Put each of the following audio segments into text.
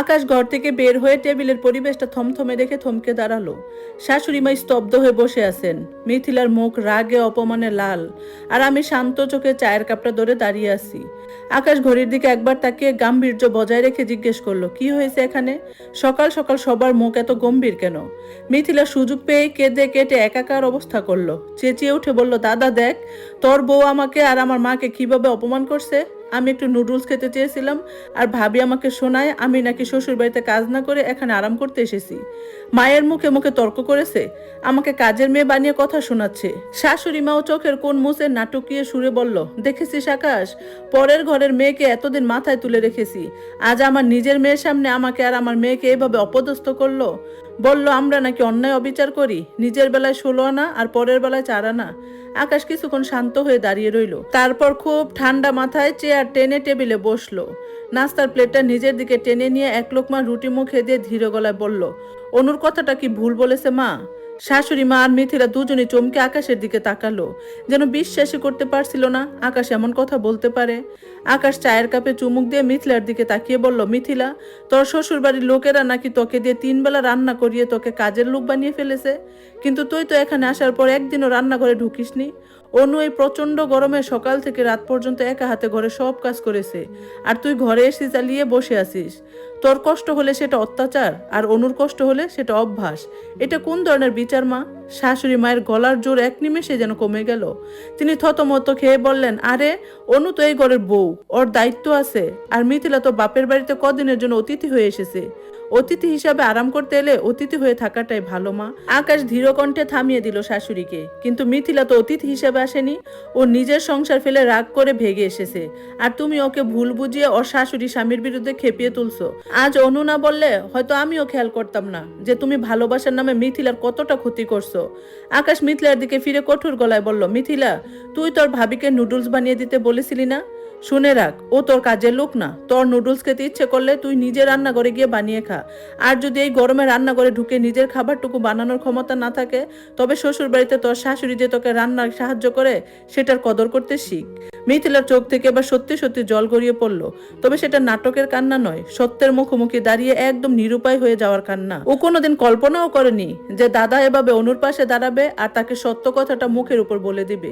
আকাশ ঘর থেকে বের হয়ে টেবিলের পরিবেশটা থমথমে দেখে থমকে দাঁড়ালো। শাশুড়ি মা স্তব্ধ হয়ে বসে আছেন। মিথিলার মুখ রাগে অপমানে লাল, আর আমি শান্ত চোখে চায়ের কাপটা ধরে দাঁড়িয়ে আছি। আকাশ ঘড়ির দিকে একবার তাকিয়ে গাম্ভীর্য বজায় রেখে জিজ্ঞেস করলো, কি হয়েছে এখানে? সকাল সকাল সবার মুখ এত গম্ভীর কেন? মিথিলা সুযোগ পেয়ে কেঁদে কেটে একাকার অবস্থা করলো। চেঁচিয়ে উঠে বলল, দাদা দেখ, তোর বউ আমাকে আর আমার মাকে কিভাবে অপমান করছে। আমি একটু নুডলস খেতে চেয়েছিলাম, আর ভাবি আমাকে শোনায় আমি নাকি শ্বশুর বাড়িতে কাজ না করে এখানে আরাম করতে এসেছি। মায়ের মুখে মুখে তর্ক করেছে, আমাকে কাজের মেয়ে বানিয়ে কথা শোনাচ্ছে। শাশুড়ি মাও চোখের কোণ মুছে নাটকীয় সুরে বলল, দেখেছিস আকাশ, পরের ঘরের মেয়েকে এতদিন মাথায় তুলে রেখেছি, আজ আমার নিজের মেয়ের সামনে আমাকে আর আমার মেয়েকে এভাবে অপদস্থ করলো। বলল আমরা নাকি অন্যায় অবিচার করি, নিজের বেলায় 16 আনা আর পরের বেলায় 4 আনা। আকাশ কিছুক্ষণ শান্ত হয়ে দাঁড়িয়ে রইল, তারপর খুব ঠান্ডা মাথায় চেয়ার টেনে টেবিলে বসলো। নাস্তার প্লেটটা নিজের দিকে টেনে নিয়ে এক লোকমা রুটি মুখে দিয়ে ধীর গলায় বলল, অনুর কথাটা কি ভুল বলেছে মা? শাশুড়ি মা আর মিথিলা দুজনই চমকে আকাশের দিকে তাকালো, যেন বিশ্বাসই করতে পারছিল না আকাশ এমন কথা বলতে পারে। আকাশ চায়ের কাপে চুমুক দিয়ে মিথিলার দিকে তাকিয়ে বলল, মিথিলা, তোর শ্বশুর বাড়ির লোকেরা নাকি তোকে দিয়ে 3 বেলা রান্না করিয়ে তোকে কাজের লোক বানিয়ে ফেলেছে, কিন্তু তুই তো এখানে আসার পর একদিনও রান্নাঘরে ঢুকিসনি। অনু এই প্রচন্ড গরমে সকাল থেকে রাত পর্যন্ত একা হাতে ঘরে সব কাজ করেছে, আর তুই ঘরে এসে চালিয়ে বসে আছিস। তোর কষ্ট হলে সেটা অত্যাচার, আর অনুর কষ্ট হলে সেটা অভ্যাস। এটা কোন ধরনের বিচার মা? শাশুড়ি মায়ের গলার জোর এক নিমেষে যেন কমে গেল। তিনি থতমত খেয়ে বললেন, আরে অনু তো এই ঘরের বউ, ওর দায়িত্ব আছে। আর মিথিলা তো বাপের বাড়িতে কদিনের জন্য অতিথি হয়ে এসেছে, অতিথি হিসাবে আরাম করতে এলে অতিথি হয়ে থাকাটাই ভালো মা। আকাশ ধীর কণ্ঠে থামিয়ে দিল শাশুড়িকে, কিন্তু মিথিলা তো অতিথি হিসাবে আসেনি, ও নিজের সংসার ফেলে রাগ করে ভেগে এসেছে, আর তুমি ওকে ভুল বুঝিয়ে ওর শাশুড়ি স্বামীর বিরুদ্ধে খেপিয়ে তুলছো। আজ অনু না বললে হয়তো আমিও খেয়াল করতাম না যে তুমি ভালোবাসার নামে মিথিলার কতটা ক্ষতি করছো। আকাশ মিথিলার দিকে ফিরে কঠোর গলায় বলল, মিথিলা, তুই তোর ভাবিকে নুডলস বানিয়ে দিতে বলেছিলি না? শুনে রাখ, ও তোর কাজের লোক না। তোর নুডলস খেতে ইচ্ছে করলে তুই নিজে রান্নাঘরে গিয়ে বানিয়ে খা। আর যদি এই গরমে রান্নাঘরে ঢুকে নিজের খাবারটুকু বানানোর ক্ষমতা না থাকে, তবে শ্বশুর বাড়িতে তোর শাশুড়ি যে তোকে রান্নার সাহায্য করে সেটার কদর করতে শিখ। মিথিলার চোখ থেকে এবার সত্যি সত্যি জল গড়িয়ে পড়ল, তবে সেটা নাটকের কান্না নয়, সত্যের মুখোমুখি দাঁড়িয়ে একদম নিরুপায় হয়ে যাওয়ার কান্না। ও কোনোদিন কল্পনাও করেনি যে দাদা এভাবে অনুর পাশে দাঁড়াবে আর তাকে সত্য কথাটা মুখের উপর বলে দিবে।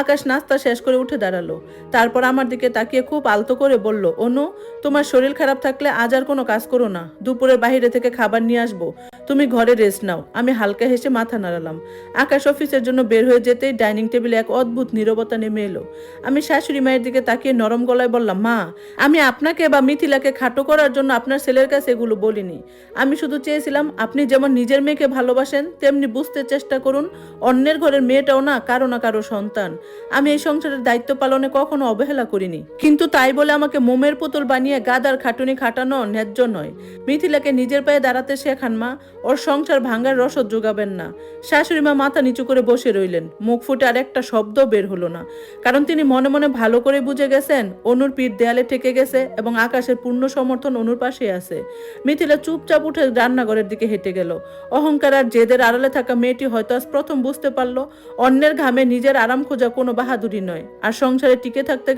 আকাশ নাস্তা শেষ করে উঠে দাঁড়ালো, তারপর আমার দিকে তাকিয়ে খুব আলতো করে বলল, অনু, তোমার শরীর খারাপ থাকলে আজ আর কোনো কাজ করো না, দুপুরে বাইরে থেকে খাবার নিয়ে আসবো, তুমি ঘরে রেস্ট নাও। আমি হালকা হেসে মাথা নাড়ালাম। আকাশ অফিসের জন্য বের হয়ে যেতেই ডাইনিং টেবিলে এক অদ্ভুত নীরবতা নেমে এলো। আমি শাশুড়ি মায়ের দিকে তাকিয়ে নরম গলায় বললাম, মা, আমি আপনাকে বা মিথিলাকে খাটো করার জন্য আপনার ছেলের কাছে এগুলো বলিনি। আমি শুধু চেয়েছিলাম আপনি যেমন নিজের মেয়েকে ভালোবাসেন, তেমনি বুঝতে চেষ্টা করুন অন্যের ঘরের মেয়েটাও না কারো সন্তান। আমি এই সংসারের দায়িত্ব পালনে কখনো অবহেলা করিনি, কিন্তু তাই বলে আমাকে মোমের পুতুল বানিয়ে গাদার খাটুনি খাটানো ন্যায্য নয়। মিথিলাকে নিজের পায়ে দাঁড়াতে শেখান মা, ওর সংসার ভাঙার রসদ যোগাবেন না। শাশুড়ি মা মাথা নিচু করে বসে রইলেন, মুখ ফুটে আর একটা শব্দ বের হলো না, কারণ তিনি মনে মনে ভালো করে বুঝে গেছেন অনুর পিঠ দেয়ালে ঠেকে গেছে এবং আকাশের পূর্ণ সমর্থন অনুর পাশে আছে। মিথিলা চুপচাপ উঠে রান্নাঘরের দিকে হেঁটে গেল। অহংকার আর জেদের আড়ালে থাকা মেয়েটি হয়তো আজ প্রথম বুঝতে পারলো অন্যের ঘামে নিজের আরাম খোঁজা কোনো বাহাদুরি নয়, আর সংসারে টিকে থাকতে